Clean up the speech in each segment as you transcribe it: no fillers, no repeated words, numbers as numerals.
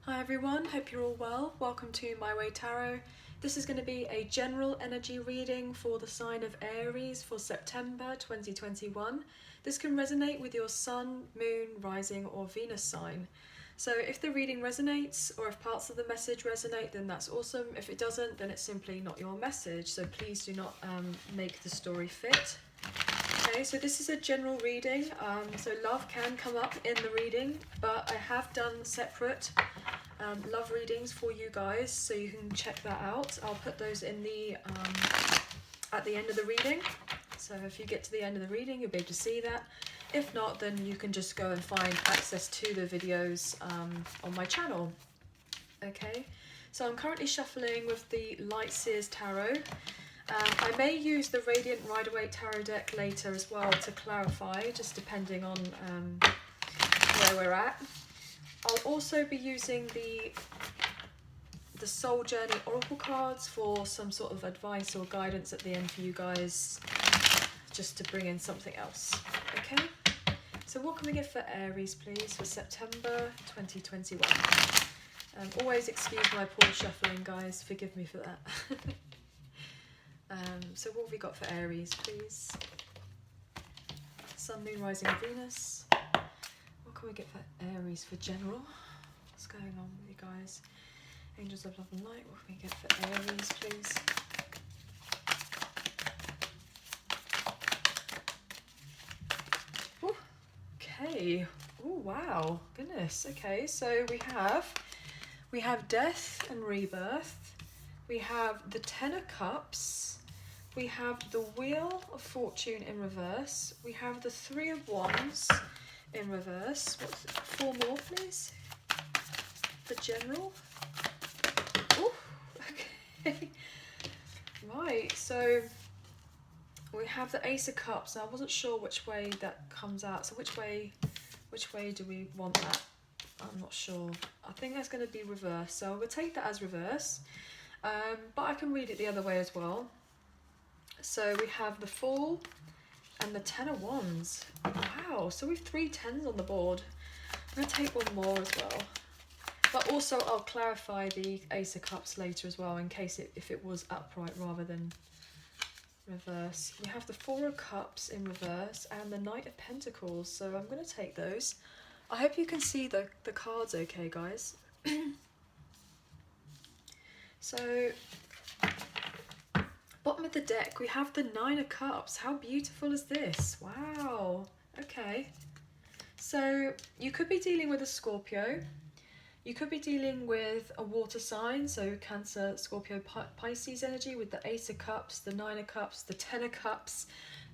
Hi everyone, hope you're all well. Welcome to My Way Tarot. This is going to be a general energy reading for the sign of Aries for September 2021. This can resonate with your sun, moon, rising or Venus sign. So if the reading resonates or if parts of the message resonate, then that's awesome. If it doesn't, then it's simply not your message. So please do not make the story fit. Okay, so this is a general reading, so love can come up in the reading, but I have done separate love readings for you guys, so you can check that out. I'll put those in the at the end of the reading, so if you get to the end of the reading, you'll be able to see that. If not, then you can just go and find access to the videos on my channel. Okay, so I'm currently shuffling with the Light Seers Tarot. I may use the Radiant Rider-Waite Tarot deck later as well to clarify, just depending on where we're at. I'll also be using the Soul Journey Oracle cards for some sort of advice or guidance at the end for you guys, just to bring in something else. Okay, so what can we get for Aries, please, for September 2021? Always excuse my poor shuffling, guys. Forgive me for that. So what have we got for Aries, please? Sun, Moon, Rising, Venus. What can we get for Aries for general? What's going on with you guys? Angels of Love and Light. What can we get for Aries, please? Ooh, okay. Oh wow, goodness. Okay, so we have death and rebirth. We have the Ten of Cups. We have the Wheel of Fortune in reverse. We have the Three of Wands in reverse. What's it? 4 more, please. The general. Oh, okay. Right, so we have the Ace of Cups. Now, I wasn't sure which way that comes out. So which way do we want that? I'm not sure. I think that's going to be reverse. So we'll take that as reverse. But I can read it the other way as well. So we have the Fool and the Ten of Wands. Wow, so we have 3 tens on the board. I'm going to take one more as well. But also I'll clarify the Ace of Cups later as well, in case if it was upright rather than reverse. We have the Four of Cups in reverse and the Knight of Pentacles. So I'm going to take those. I hope you can see the cards okay, guys. So bottom of the deck, we have the Nine of Cups. How beautiful is this? Wow. Okay. So you could be dealing with a Scorpio. You could be dealing with a water sign, so Cancer, Scorpio, Pisces energy with the Ace of Cups, the Nine of Cups, the Ten of Cups,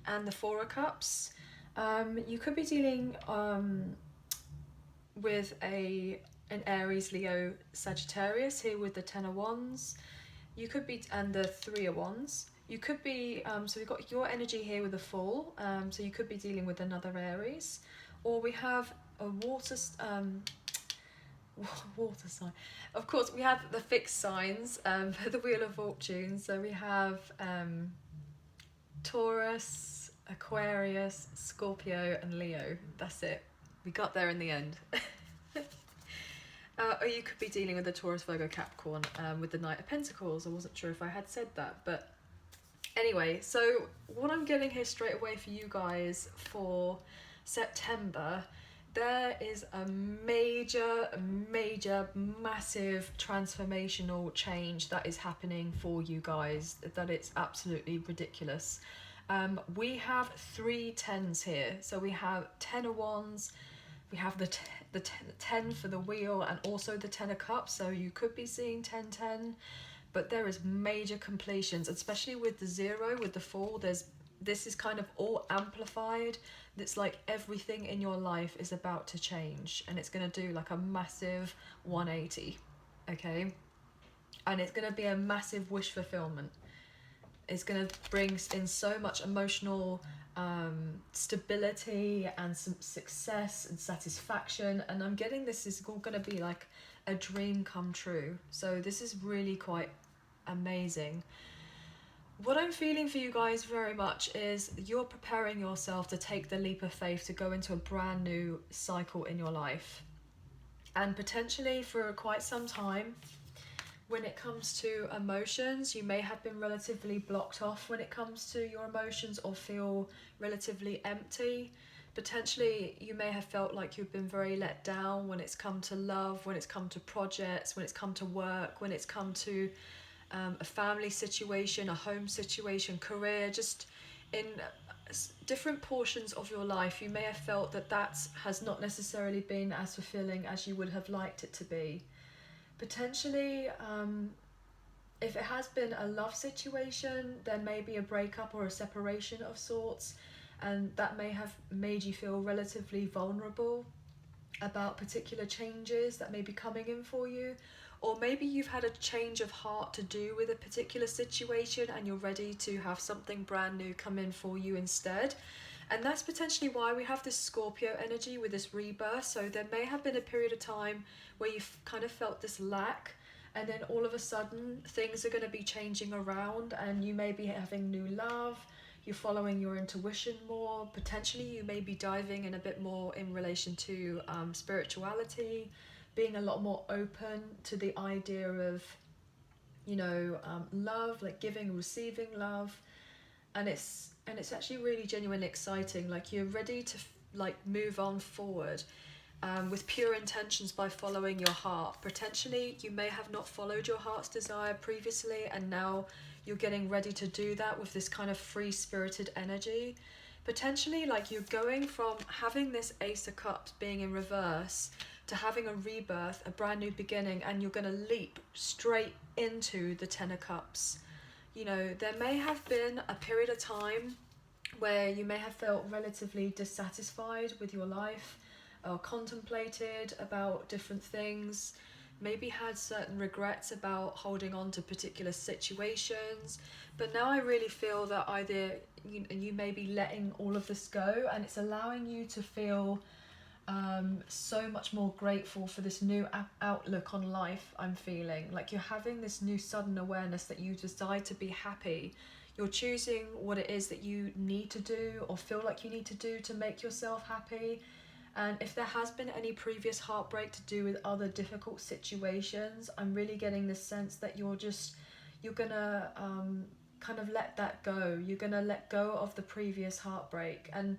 and the Four of Cups. You could be dealing with an Aries, Leo, Sagittarius here with the Ten of Wands. You could be, and the Three of Wands. You could be, so we've got your energy here with the Fool, so you could be dealing with another Aries. Or we have a water sign. Of course, we have the fixed signs for the Wheel of Fortune. So we have Taurus, Aquarius, Scorpio, and Leo. That's it. We got there in the end. Or you could be dealing with the Taurus, Virgo, Capricorn with the Knight of Pentacles. I wasn't sure if I had said that, but anyway, so what I'm getting here straight away for you guys for September, there is a major, massive transformational change that is happening for you guys, that it's absolutely ridiculous. We have 3 tens here. So we have Ten of Wands, we have the 10 for the Wheel, and also the Ten of Cups. So you could be seeing 10-10, but there is major completions, especially with the 0, with the Fool. This is kind of all amplified. It's like everything in your life is about to change, and it's going to do like a massive 180, okay? And it's going to be a massive wish fulfillment. It's going to bring in so much emotional stability and some success and satisfaction, and I'm getting this is all going to be like a dream come true. So this is really quite amazing. What I'm feeling for you guys very much is you're preparing yourself to take the leap of faith to go into a brand new cycle in your life. And potentially for quite some time, when it comes to emotions, you may have been relatively blocked off when it comes to your emotions, or feel relatively empty. Potentially you may have felt like you've been very let down when it's come to love, when it's come to projects, when it's come to work, when it's come to a family situation, a home situation, career, just in different portions of your life. You may have felt that that has not necessarily been as fulfilling as you would have liked it to be. Potentially, if it has been a love situation, there may be a breakup or a separation of sorts, and that may have made you feel relatively vulnerable about particular changes that may be coming in for you. Or maybe you've had a change of heart to do with a particular situation and you're ready to have something brand new come in for you instead. And that's potentially why we have this Scorpio energy with this rebirth. So there may have been a period of time where you've kind of felt this lack, and then all of a sudden things are going to be changing around, and you may be having new love, you're following your intuition more. Potentially you may be diving in a bit more in relation to spirituality, being a lot more open to the idea of, love, like giving, receiving love. And it's actually really genuinely exciting. Like, you're ready to move on forward with pure intentions by following your heart. Potentially you may have not followed your heart's desire previously, and now you're getting ready to do that with this kind of free-spirited energy. Potentially, like, you're going from having this Ace of Cups being in reverse to having a rebirth, a brand new beginning, and you're going to leap straight into the Ten of Cups. There may have been a period of time where you may have felt relatively dissatisfied with your life, or contemplated about different things, maybe had certain regrets about holding on to particular situations. But now I really feel that either you may be letting all of this go, and it's allowing you to feel so much more grateful for this new outlook on life. I'm feeling like you're having this new sudden awareness that you decide to be happy. You're choosing what it is that you need to do or feel like you need to do to make yourself happy. And if there has been any previous heartbreak to do with other difficult situations, I'm really getting this sense that you're gonna kind of let that go. You're gonna let go of the previous heartbreak. And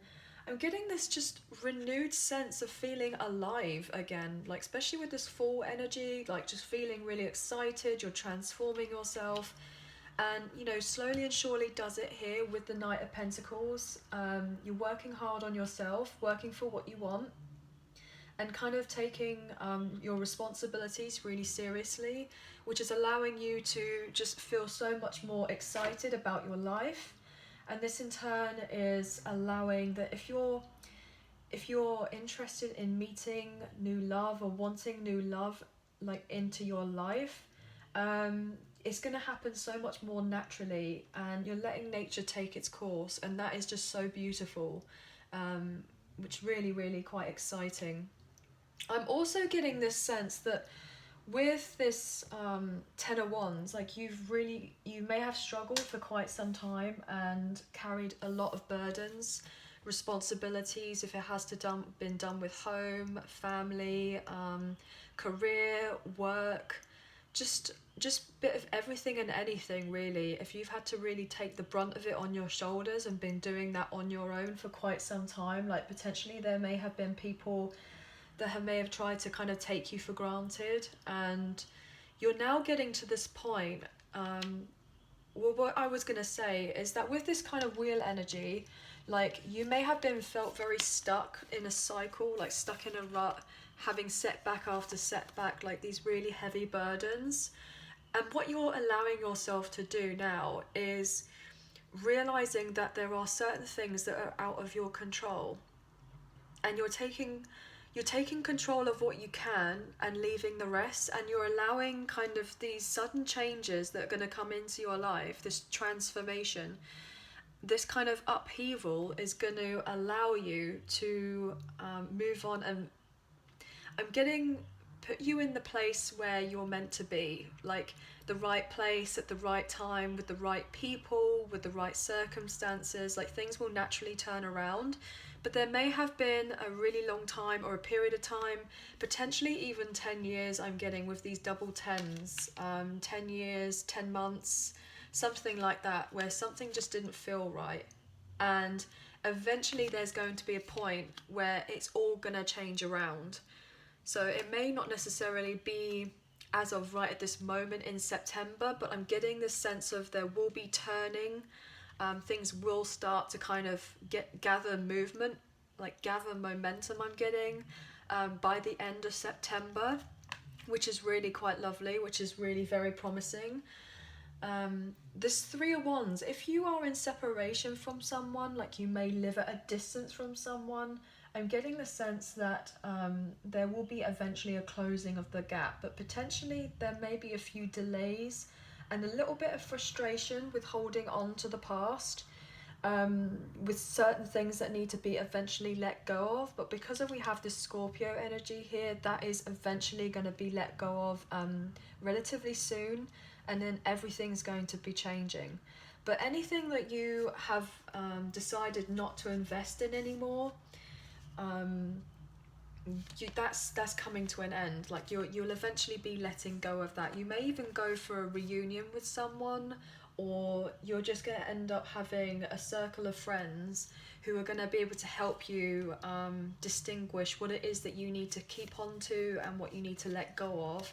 I'm getting this just renewed sense of feeling alive again, like especially with this fall energy, like just feeling really excited. You're transforming yourself, and slowly and surely does it here with the Knight of Pentacles. You're working hard on yourself, working for what you want, and kind of taking your responsibilities really seriously, which is allowing you to just feel so much more excited about your life. And this in turn is allowing that if you're interested in meeting new love or wanting new love like into your life, it's going to happen so much more naturally, and you're letting nature take its course, and that is just so beautiful, which really, really quite exciting. I'm also getting this sense that with this Ten of Wands, like you may have struggled for quite some time and carried a lot of burdens, responsibilities, if it has been done with home, family, career, work, just bit of everything and anything really. If you've had to really take the brunt of it on your shoulders and been doing that on your own for quite some time, like potentially there may have been people that may have tried to kind of take you for granted, and you're now getting to this point. Well, what I was going to say is that with this kind of wheel energy, like you may have been felt very stuck in a cycle, like stuck in a rut, having setback after setback, like these really heavy burdens. And what you're allowing yourself to do now is realizing that there are certain things that are out of your control, and you're taking control of what you can and leaving the rest, and you're allowing kind of these sudden changes that are going to come into your life, this transformation, this kind of upheaval is going to allow you to move on, and put you in the place where you're meant to be, like the right place at the right time, with the right people, with the right circumstances. Like things will naturally turn around. but there may have been a really long time or a period of time, potentially even 10 years I'm getting with these double tens, 10 years, 10 months, something like that, where something just didn't feel right. And eventually there's going to be a point where it's all going to change around. So it may not necessarily be as of right at this moment in September, but I'm getting this sense of there will be turning. Things will start to kind of gather movement, like gather momentum, I'm getting by the end of September, which is really quite lovely, which is really very promising. This Three of Wands, if you are in separation from someone, like you may live at a distance from someone, I'm getting the sense that there will be eventually a closing of the gap, but potentially there may be a few delays and a little bit of frustration with holding on to the past, with certain things that need to be eventually let go of. But because we have this Scorpio energy here, that is eventually going to be let go of relatively soon, and then everything's going to be changing. But anything that you have decided not to invest in anymore, that's coming to an end. Like you'll eventually be letting go of that. You may even go for a reunion with someone, or you're just going to end up having a circle of friends who are going to be able to help you distinguish what it is that you need to keep on to and what you need to let go of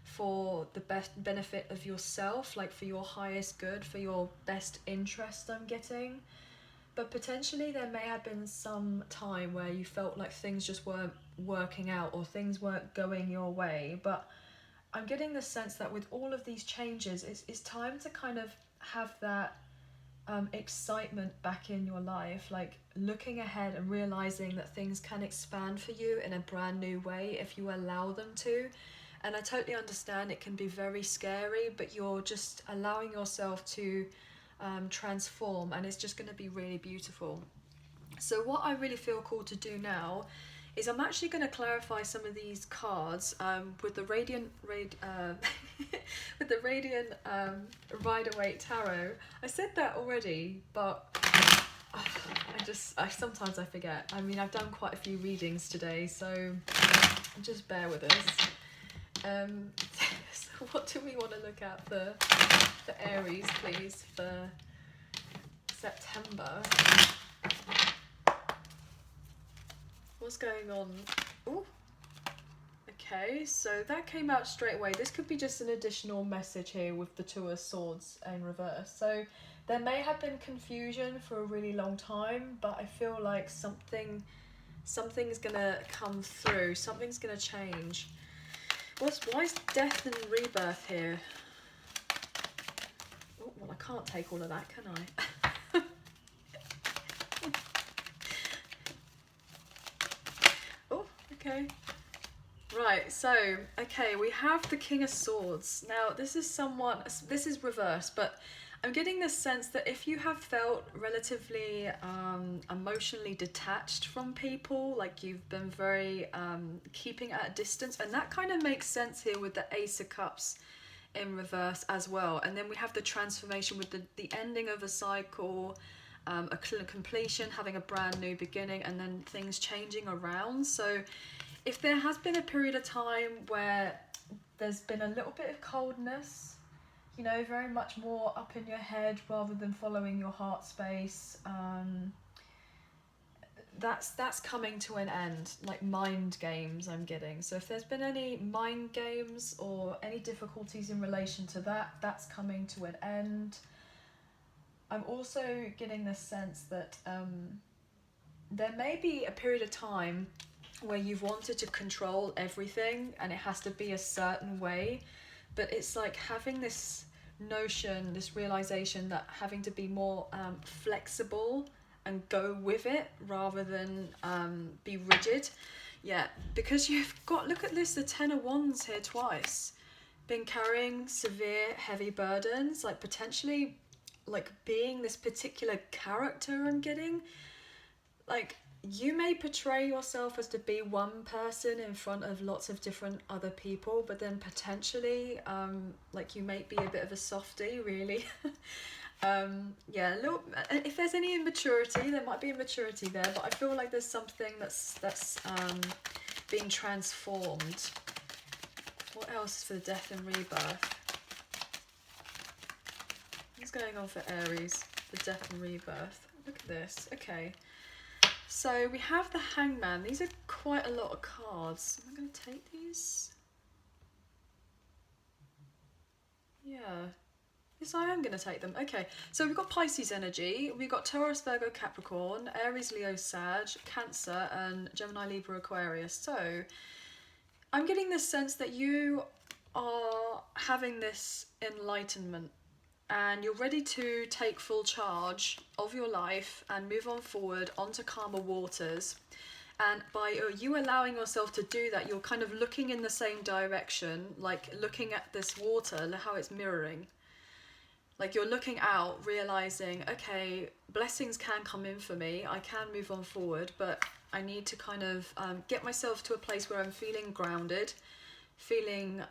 for the best benefit of yourself, like for your highest good, for your best interest, I'm getting. But potentially there may have been some time where you felt like things just weren't working out or things weren't going your way. But I'm getting the sense that with all of these changes, it's time to kind of have that excitement back in your life, like looking ahead and realizing that things can expand for you in a brand new way if you allow them to. And I totally understand it can be very scary, but you're just allowing yourself to transform, and it's just going to be really beautiful. So what I really feel called to do now is I'm actually going to clarify some of these cards with the radiant with the radiant Rider-Waite tarot. I said that already, but I sometimes I forget. I mean, I've done quite a few readings today, so just bear with us. So what do we want to look at for Aries, please, for September? What's going on? Ooh. Okay, so that came out straight away. This could be just an additional message here with the Two of Swords in reverse. So there may have been confusion for a really long time, but I feel like something's gonna come through. Something's gonna change. Why is death and rebirth here? Oh, well, I can't take all of that, can I? Oh, okay. Right, so, okay, we have the King of Swords. Now, this is reverse, but I'm getting this sense that if you have felt relatively emotionally detached from people, like you've been very keeping at a distance, and that kind of makes sense here with the Ace of Cups in reverse as well. And then we have the transformation with the ending of a cycle, a completion, having a brand new beginning, and then things changing around. So if there has been a period of time where there's been a little bit of coldness, you know, very much more up in your head rather than following your heart space, that's coming to an end, like mind games I'm getting. So if there's been any mind games or any difficulties in relation to that, that's coming to an end. I'm also getting this sense that there may be a period of time where you've wanted to control everything and it has to be a certain way, but it's like having this notion, this realization that having to be more flexible and go with it rather than be rigid. Yeah, because you've got, look at this, the Ten of Wands here twice. Been carrying severe, heavy burdens, like potentially like being this particular character I'm getting. Like, you may portray yourself as to be one person in front of lots of different other people, but then potentially like you might be a bit of a softie, really. Yeah, a little, if there's any immaturity, there might be immaturity there, but I feel like there's something that's being transformed. What else is for the death and rebirth? What's going on for Aries, the death and rebirth? Look at this. Okay, so we have the Hangman. These are quite a lot of cards. Am I going to take these? Yeah. Yes, I am going to take them. Okay, so we've got Pisces energy, we've got Taurus, Virgo, Capricorn, Aries, Leo, Sag, Cancer, and Gemini, Libra, Aquarius. So I'm getting this sense that you are having this enlightenment and you're ready to take full charge of your life and move on forward onto calmer waters. And by you allowing yourself to do that, you're kind of looking in the same direction, like looking at this water, how it's mirroring. Like you're looking out, realizing, okay, blessings can come in for me. I can move on forward, but I need to kind of get myself to a place where I'm feeling grounded, feeling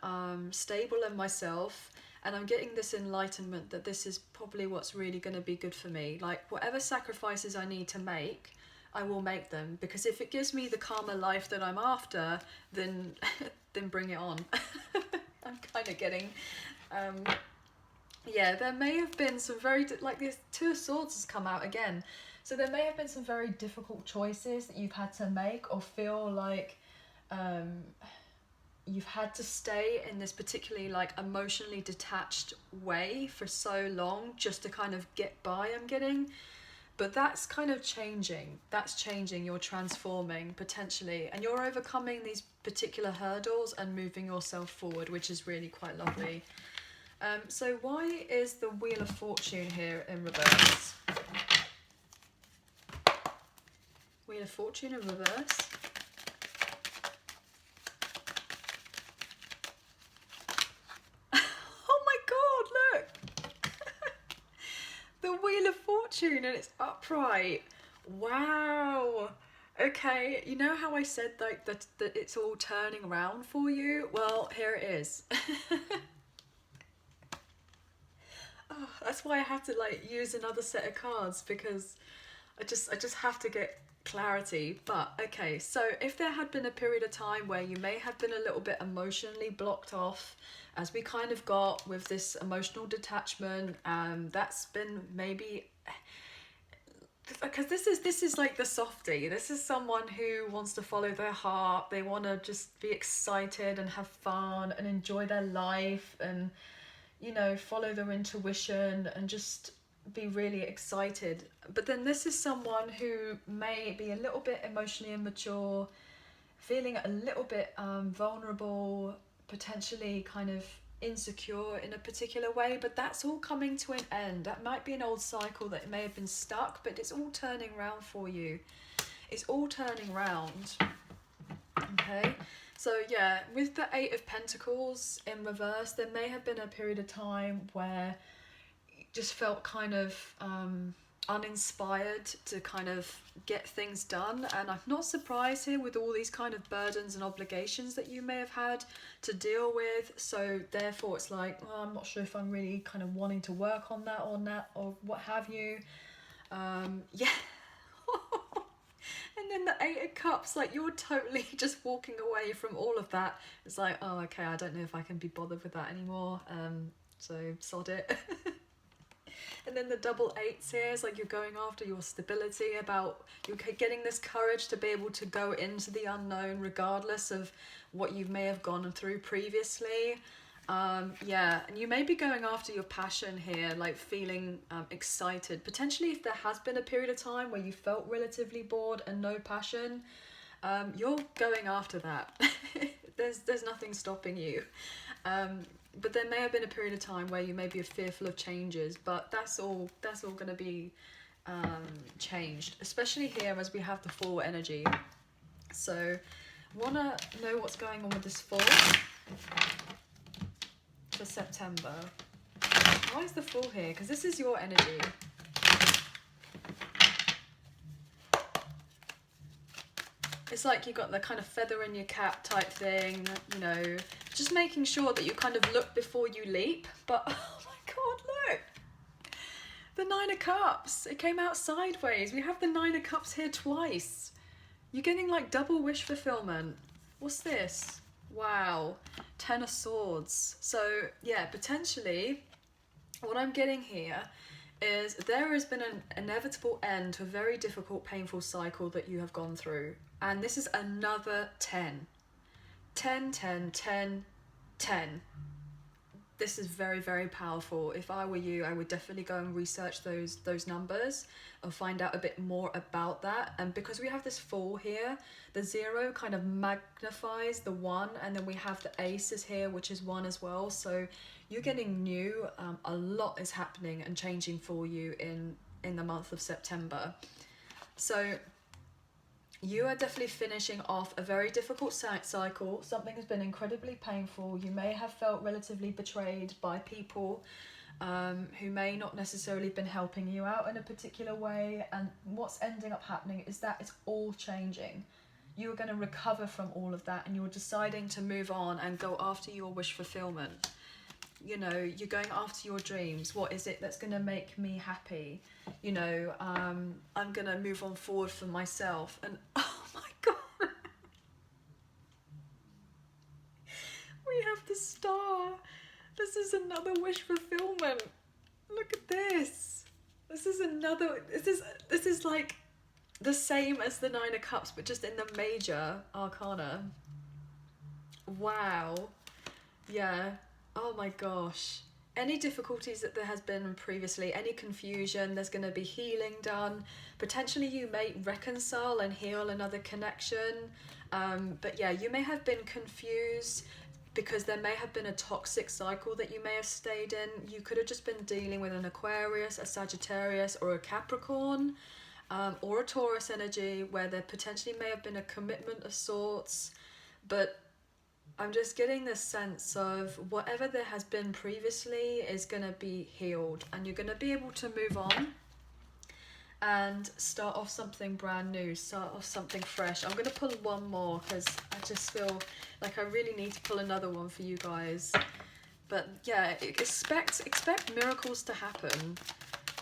stable in myself. And I'm getting this enlightenment that this is probably what's really going to be good for me. Like whatever sacrifices I need to make, I will make them. Because if it gives me the calmer life that I'm after, then bring it on. I'm kind of getting... yeah, there may have been some very, like this Two of Swords has come out again. So there may have been some very difficult choices that you've had to make or feel like you've had to stay in this particularly like emotionally detached way for so long just to kind of get by, I'm getting. But that's kind of changing. That's changing. You're transforming potentially. And you're overcoming these particular hurdles and moving yourself forward, which is really quite lovely. So why is the Wheel of Fortune here in reverse? Wheel of Fortune in reverse. Oh my god, look! The Wheel of Fortune and it's upright. Wow. Okay, you know how I said like that it's all turning around for you? Well, here it is. Oh, that's why I have to like use another set of cards because I just have to get clarity. But okay, so if there had been a period of time where you may have been a little bit emotionally blocked off, as we kind of got with this emotional detachment, that's been maybe because this is like the softie. This is someone who wants to follow their heart. They want to just be excited and have fun and enjoy their life and, you know, follow their intuition and just be really excited. But then this is someone who may be a little bit emotionally immature, feeling a little bit vulnerable, potentially kind of insecure in a particular way, but that's all coming to an end. That might be an old cycle that may have been stuck, but it's all turning around for you. It's all turning around. Okay, so yeah, with the Eight of Pentacles in reverse, there may have been a period of time where you just felt kind of uninspired to kind of get things done, and I'm not surprised here with all these kind of burdens and obligations that you may have had to deal with. So therefore it's like, well, I'm not sure if I'm really kind of wanting to work on that or what have you. Yeah. And then the Eight of Cups, like you're totally just walking away from all of that. It's like, oh, okay, I don't know if I can be bothered with that anymore. So sod it. And then the double eights here is like you're going after your stability, about you're getting this courage to be able to go into the unknown regardless of what you may have gone through previously. Yeah, and you may be going after your passion here, like feeling excited. Potentially if there has been a period of time where you felt relatively bored and no passion, you're going after that. There's nothing stopping you. But there may have been a period of time where you may be fearful of changes, but that's all going to be changed, especially here as we have the Fool energy. So want to know what's going on with this Fool for September. Why is the Fool here? Because this is your energy. It's like you got the kind of feather in your cap type thing, you know, just making sure that you kind of look before you leap. But oh my god, look! The Nine of Cups. It came out sideways. We have the Nine of Cups here twice. You're getting like double wish fulfillment. What's this? Wow. Ten of Swords. So yeah, potentially what I'm getting here is there has been an inevitable end to a very difficult, painful cycle that you have gone through. And this is another 10. 10, 10, 10, 10. This is very, very powerful. If I were you, I would definitely go and research those numbers and find out a bit more about that. And because we have this 4 here, the 0 kind of magnifies the 1, and then we have the aces here, which is 1 as well. So you're getting new. A lot is happening and changing for you in the month of September. So you are definitely finishing off a very difficult cycle. Something has been incredibly painful. You may have felt relatively betrayed by people who may not necessarily been helping you out in a particular way. And what's ending up happening is that it's all changing. You're going to recover from all of that, and you're deciding to move on and go after your wish fulfillment. You know, you're going after your dreams. What is it that's going to make me happy? You know, I'm going to move on forward for myself. And oh my God, we have the Star. This is another wish fulfillment. Look at this. This is like the same as the Nine of Cups, but just in the major arcana. Wow. Yeah. Oh my gosh. Any difficulties that there has been previously, any confusion, there's going to be healing done. Potentially you may reconcile and heal another connection. But yeah, you may have been confused because there may have been a toxic cycle that you may have stayed in. You could have just been dealing with an Aquarius, a Sagittarius, or a Capricorn, or a Taurus energy where there potentially may have been a commitment of sorts. But I'm just getting this sense of whatever there has been previously is going to be healed, and you're going to be able to move on and start off something brand new, start off something fresh. I'm going to pull one more because I just feel like I really need to pull another one for you guys. But yeah, expect miracles to happen.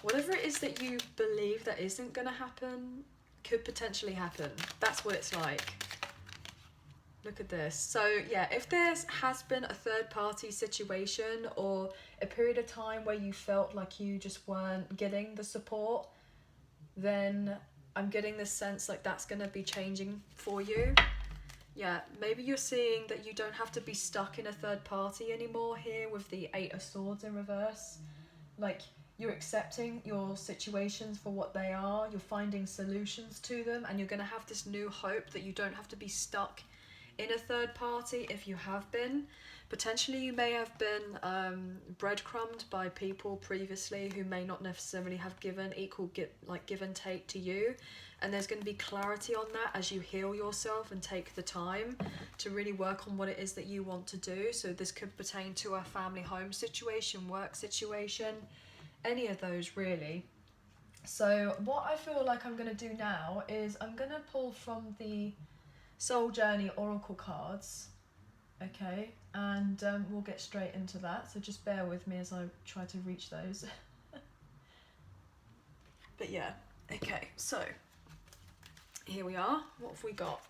Whatever it is that you believe that isn't going to happen could potentially happen. That's what it's like. Look at this. So yeah, if there has been a third party situation or a period of time where you felt like you just weren't getting the support, then I'm getting this sense like that's going to be changing for you. Yeah, maybe you're seeing that you don't have to be stuck in a third party anymore here with the 8 of Swords in reverse. Like, you're accepting your situations for what they are, you're finding solutions to them, and you're going to have this new hope that you don't have to be stuck in a third party if you have been. Potentially you may have been breadcrumbed by people previously who may not necessarily have given equal give and take to you, and there's going to be clarity on that as you heal yourself and take the time to really work on what it is that you want to do. So this could pertain to a family home situation, work situation, any of those really. So what I feel like I'm going to do now is I'm going to pull from the Soul Journey Oracle cards, okay, and we'll get straight into that, so just bear with me as I try to reach those. But yeah, okay, so here we are. What have we got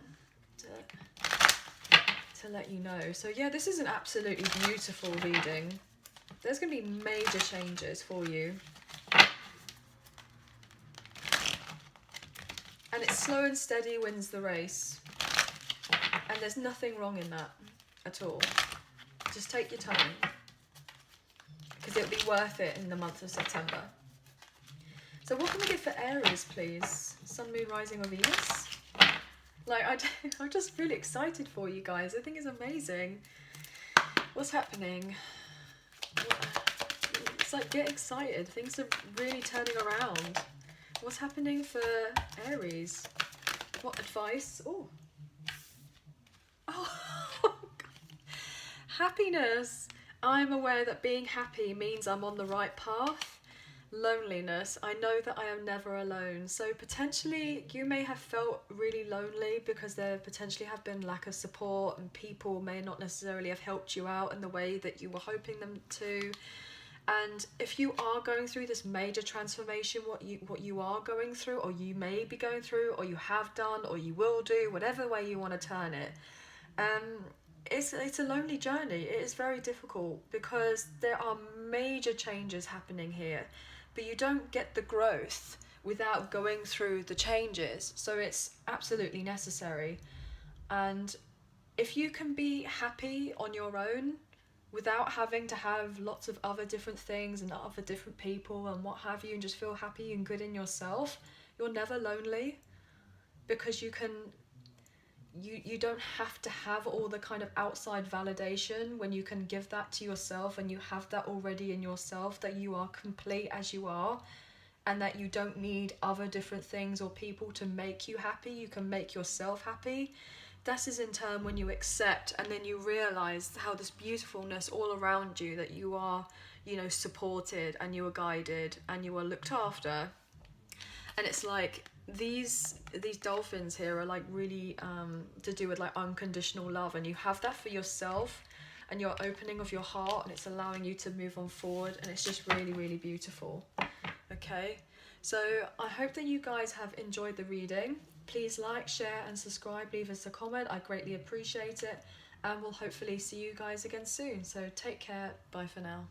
to let you know? So yeah, this is an absolutely beautiful reading. There's going to be major changes for you. And it's slow and steady wins the race. And there's nothing wrong in that at all. Just take your time, because it'll be worth it in the month of September. So what can we get for Aries, please? Sun, Moon, Rising, or Venus? Like, I'm just really excited for you guys. I think it's amazing. What's happening? It's like, get excited. Things are really turning around. What's happening for Aries? What advice? Oh. Oh, happiness. I'm aware that being happy means I'm on the right path. Loneliness. I know that I am never alone. So potentially you may have felt really lonely because there potentially have been lack of support, and people may not necessarily have helped you out in the way that you were hoping them to. And if you are going through this major transformation, what you are going through, or you may be going through, or you have done, or you will do, whatever way you want to turn it, it's a lonely journey. It is very difficult because there are major changes happening here, but you don't get the growth without going through the changes. So it's absolutely necessary. And if you can be happy on your own without having to have lots of other different things and other different people and what have you, and just feel happy and good in yourself, you're never lonely, because you don't have to have all the kind of outside validation when you can give that to yourself, and you have that already in yourself, that you are complete as you are, and that you don't need other different things or people to make you happy. You can make yourself happy. That is in turn when you accept, and then you realize how this beautifulness all around you, that you are, supported, and you are guided, and you are looked after. And it's like these dolphins here are like really to do with like unconditional love, and you have that for yourself, and you're opening of your heart, and it's allowing you to move on forward, and it's just really, really beautiful. Okay, so I hope that you guys have enjoyed the reading. Please like, share and subscribe, leave us a comment, I greatly appreciate it, and we'll hopefully see you guys again soon. So take care, bye for now.